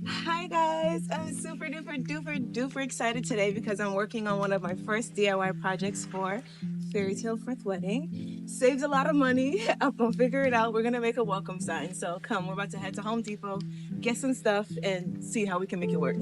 Hi guys, I'm super duper excited today because I'm working on one of my first DIY projects for Fairy Tale Fourth Wedding. Saved a lot of money. I'm gonna figure it out. We're gonna make a welcome sign. So come, we're about to head to Home Depot, get some stuff, and see how we can make it work.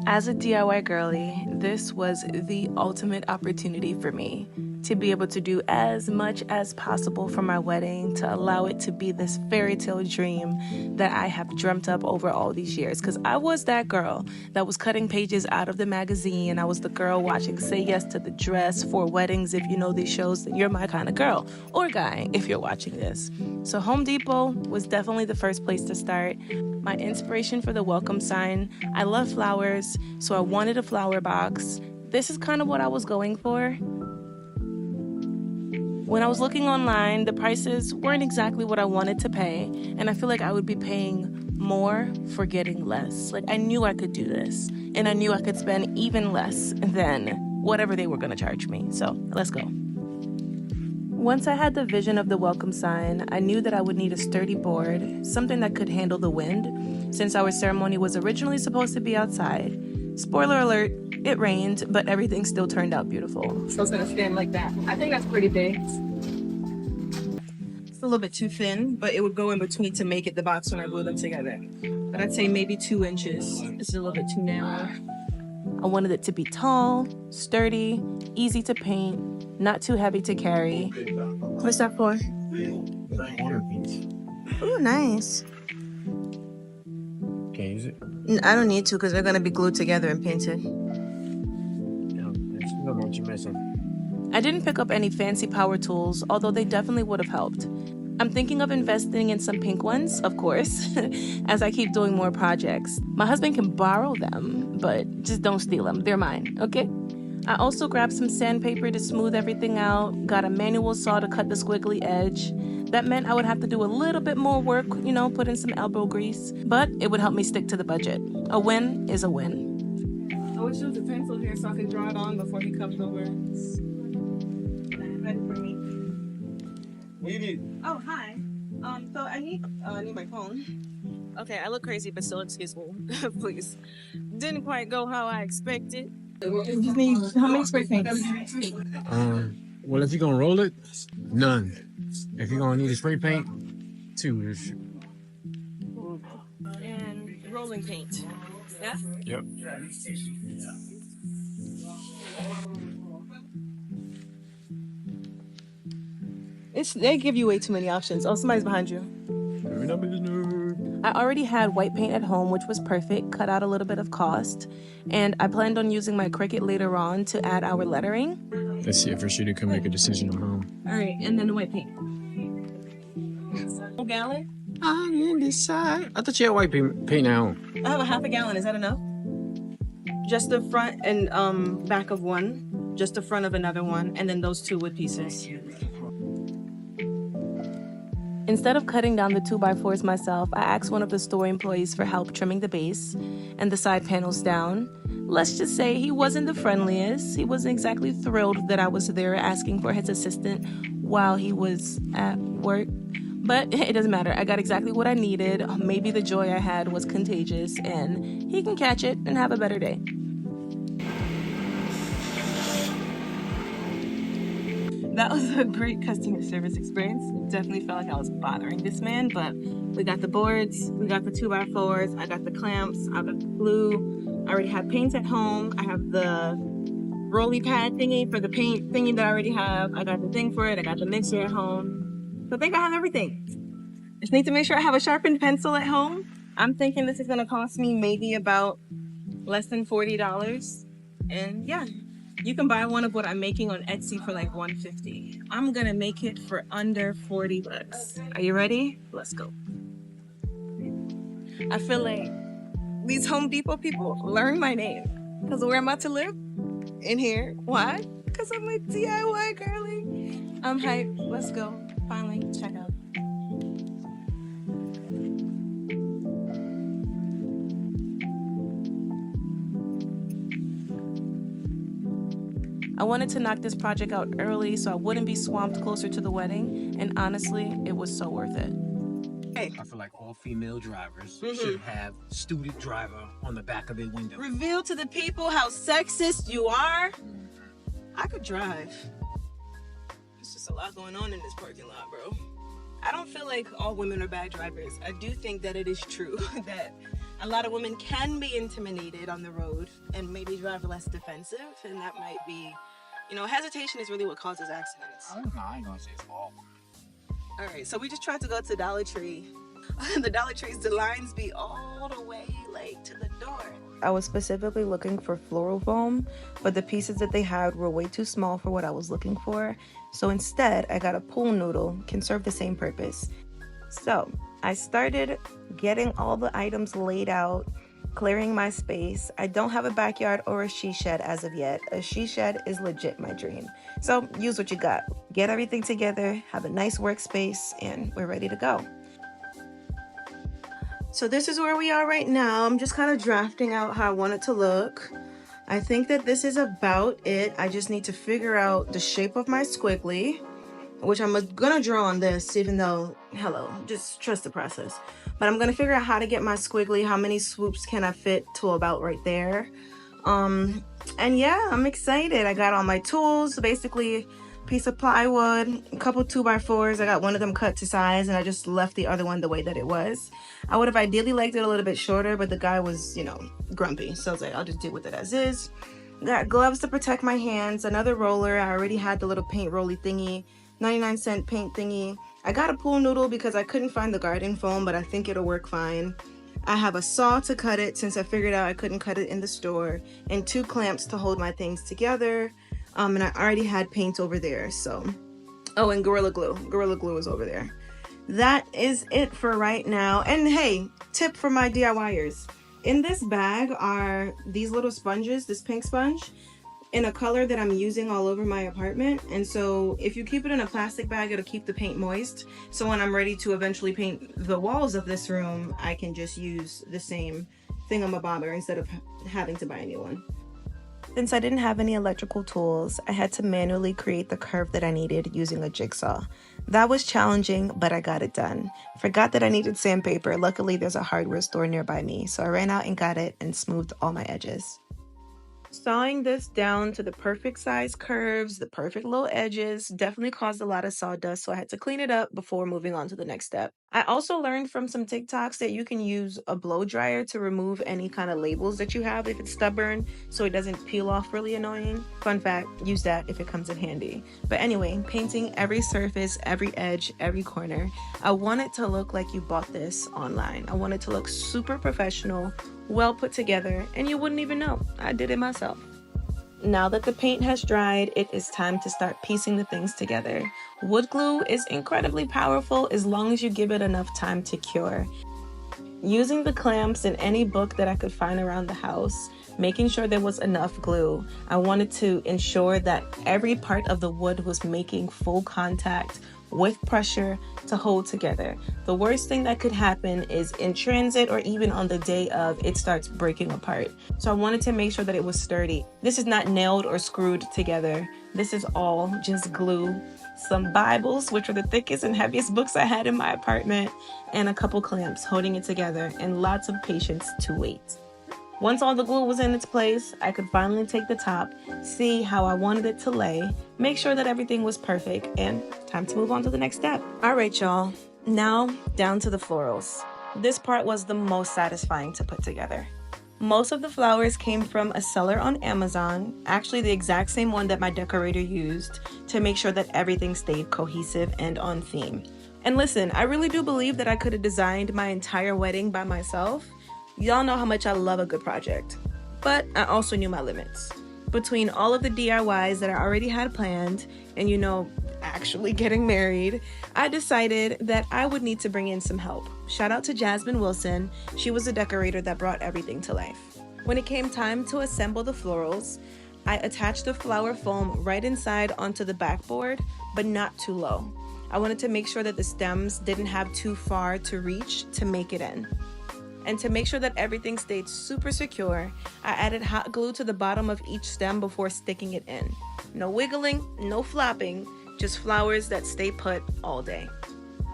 As a DIY girly, this was the ultimate opportunity for me to be able to do as much as possible for my wedding, to allow it to be this fairy tale dream that I have dreamt up over all these years. Because I was that girl that was cutting pages out of the magazine. I was the girl watching Say Yes to the Dress for weddings. If you know these shows, then you're my kind of girl, or guy if you're watching this. So Home Depot was definitely the first place to start. My inspiration for the welcome sign, I love flowers, so I wanted a flower box. This is kind of what I was going for. When I was looking online, the prices weren't exactly what I wanted to pay, and I feel like I would be paying more for getting less. Like, I knew I could do this, and I knew I could spend even less than whatever they were gonna charge me. So let's go. Once I had the vision of the welcome sign, I knew that I would need a sturdy board, something that could handle the wind, since our ceremony was originally supposed to be outside. Spoiler alert, it rained, but everything still turned out beautiful. So it's gonna stand like that. I think that's pretty big. It's a little bit too thin, but it would go in between to make it the box when I glue them together. But I'd say maybe 2 inches. This is a little bit too narrow. I wanted it to be tall, sturdy, easy to paint, not too heavy to carry. What's that for? Ooh, nice. Can you use it? I don't need to because they're going to be glued together and painted. I don't know what you're missing. I didn't pick up any fancy power tools, although they definitely would have helped. I'm thinking of investing in some pink ones, of course, as I keep doing more projects. My husband can borrow them, but just don't steal them. They're mine, okay? I also grabbed some sandpaper to smooth everything out, got a manual saw to cut the squiggly edge. That meant I would have to do a little bit more work, put in some elbow grease, but it would help me stick to the budget. A win is a win. I wish there was a pencil here so I could draw it on before he comes over. Ready for me? What do you need? Oh, hi. So I need my phone. Okay, I look crazy, but still excuse me, please. Didn't quite go how I expected. You need how many spray paints? Well, if you're gonna roll it, none. If you're gonna need a spray paint, 2. And rolling paint. Yeah? Yep. They give you way too many options. Oh, somebody's behind you. I already had white paint at home, which was perfect, cut out a little bit of cost, and I planned on using my Cricut later on to add our lettering. Let's see if Rashida can make a decision on home. All right, and then the white paint. A gallon? I didn't decide. I thought you had white paint at home. I have a half a gallon. Is that enough? Just the front and back of one, just the front of another one, and then those 2 wood pieces. Instead of cutting down the 2x4s myself, I asked one of the store employees for help trimming the base and the side panels down. Let's just say he wasn't the friendliest. He wasn't exactly thrilled that I was there asking for his assistant while he was at work. But it doesn't matter. I got exactly what I needed. Maybe the joy I had was contagious, and he can catch it and have a better day. That was a great customer service experience. It definitely felt like I was bothering this man, but we got the boards, we got the 2x4s, I got the clamps, I got the glue. I already have paints at home. I have the rolly pad thingy for the paint thingy that I already have. I got the thing for it. I got the mixer at home. So I think I have everything. Just need to make sure I have a sharpened pencil at home. I'm thinking this is gonna cost me maybe about less than $40. And yeah, you can buy one of what I'm making on Etsy for like $150. I'm gonna make it for under $40. Are you ready? Let's go. I feel like these Home Depot people learn my name because where I'm about to live? In here. Why? Because I'm a DIY girly. I'm hyped. Let's go. Finally, check out. I wanted to knock this project out early so I wouldn't be swamped closer to the wedding, and honestly, it was so worth it. Hey. I feel like all female drivers should have student driver on the back of their window. Reveal to the people how sexist you are. I could drive. There's just a lot going on in this parking lot, bro. I don't feel like all women are bad drivers. I do think that it is true that a lot of women can be intimidated on the road and maybe drive less defensive, and that might be, hesitation is really what causes accidents. I ain't gonna say it's all women. All right, so we just tried to go to Dollar Tree. The Dollar Trees, the lines be all the way to the door. I was specifically looking for floral foam, but the pieces that they had were way too small for what I was looking for. So instead, I got a pool noodle, can serve the same purpose. So I started getting all the items laid out, clearing my space. I don't have a backyard or a she shed as of yet. A she shed is legit my dream. So use what you got. Get everything together, have a nice workspace, and we're ready to go. So this is where we are right now. I'm just kind of drafting out how I want it to look. I think that this is about it. I just need to figure out the shape of my squiggly, which I'm gonna draw on this, even though, just trust the process. But I'm gonna figure out how to get my squiggly, how many swoops can I fit to about right there. And yeah, I'm excited. I got all my tools, basically a piece of plywood, a couple 2x4s. I got one of them cut to size and I just left the other one the way that it was. I would have ideally liked it a little bit shorter, but the guy was, grumpy. So I was like, I'll just deal with it as is. Got gloves to protect my hands, another roller. I already had the little paint rolly thingy, 99-cent paint thingy. I got a pool noodle because I couldn't find the garden foam, but I think it'll work fine. I have a saw to cut it since I figured out I couldn't cut it in the store, and 2 clamps to hold my things together. And I already had paint over there, so. Oh, and Gorilla Glue. Gorilla Glue is over there. That is it for right now. And hey, tip for my DIYers. In this bag are these little sponges, this pink sponge, in a color that I'm using all over my apartment. And so if you keep it in a plastic bag, it'll keep the paint moist. So when I'm ready to eventually paint the walls of this room, I can just use the same thingamabobber instead of having to buy a new one. Since I didn't have any electrical tools, I had to manually create the curve that I needed using a jigsaw. That was challenging, but I got it done. Forgot that I needed sandpaper. Luckily, there's a hardware store nearby me, so I ran out and got it and smoothed all my edges. Sawing this down to the perfect size curves, the perfect little edges, definitely caused a lot of sawdust, so I had to clean it up before moving on to the next step. I also learned from some TikToks that you can use a blow dryer to remove any kind of labels that you have if it's stubborn, so it doesn't peel off really annoying. Fun fact, use that if it comes in handy. But anyway, painting every surface, every edge, every corner. I want it to look like you bought this online. I want it to look super professional, well put together, and you wouldn't even know. I did it myself. Now that the paint has dried, it is time to start piecing the things together. Wood glue is incredibly powerful as long as you give it enough time to cure. Using the clamps in any book that I could find around the house, making sure there was enough glue, I wanted to ensure that every part of the wood was making full contact with pressure to hold together. The worst thing that could happen is in transit or even on the day of, it starts breaking apart. So I wanted to make sure that it was sturdy. This is not nailed or screwed together. This is all just glue, some Bibles, which are the thickest and heaviest books I had in my apartment, and a couple clamps holding it together, and lots of patience to wait. Once all the glue was in its place, I could finally take the top, see how I wanted it to lay, make sure that everything was perfect, and time to move on to the next step. All right, y'all. Now, down to the florals. This part was the most satisfying to put together. Most of the flowers came from a seller on Amazon, actually the exact same one that my decorator used to make sure that everything stayed cohesive and on theme. And listen, I really do believe that I could have designed my entire wedding by myself. Y'all know how much I love a good project, but I also knew my limits. Between all of the DIYs that I already had planned and, actually getting married, I decided that I would need to bring in some help. Shout out to Jasmine Wilson. She was the decorator that brought everything to life. When it came time to assemble the florals, I attached the flower foam right inside onto the backboard, but not too low. I wanted to make sure that the stems didn't have too far to reach to make it in. And to make sure that everything stayed super secure, I added hot glue to the bottom of each stem before sticking it in. No wiggling, no flopping, just flowers that stay put all day.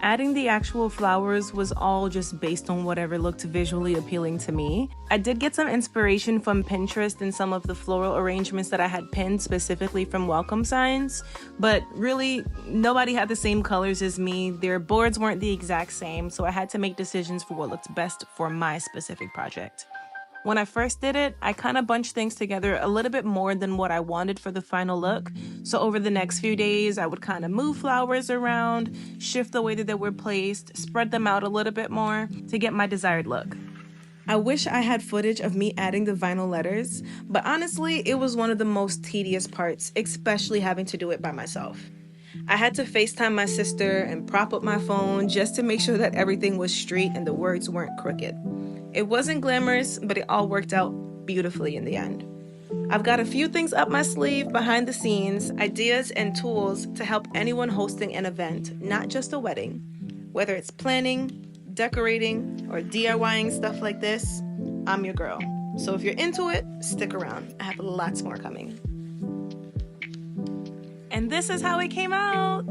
Adding the actual flowers was all just based on whatever looked visually appealing to me. I did get some inspiration from Pinterest and some of the floral arrangements that I had pinned specifically from welcome signs, but really nobody had the same colors as me. Their boards weren't the exact same, so I had to make decisions for what looked best for my specific project. When I first did it, I kind of bunched things together a little bit more than what I wanted for the final look. So over the next few days, I would kind of move flowers around, shift the way that they were placed, spread them out a little bit more to get my desired look. I wish I had footage of me adding the vinyl letters, but honestly, it was one of the most tedious parts, especially having to do it by myself. I had to FaceTime my sister and prop up my phone just to make sure that everything was straight and the words weren't crooked. It wasn't glamorous, but it all worked out beautifully in the end. I've got a few things up my sleeve behind the scenes, ideas and tools to help anyone hosting an event, not just a wedding. Whether it's planning, decorating, or DIYing stuff like this, I'm your girl. So if you're into it, stick around. I have lots more coming. And this is how it came out.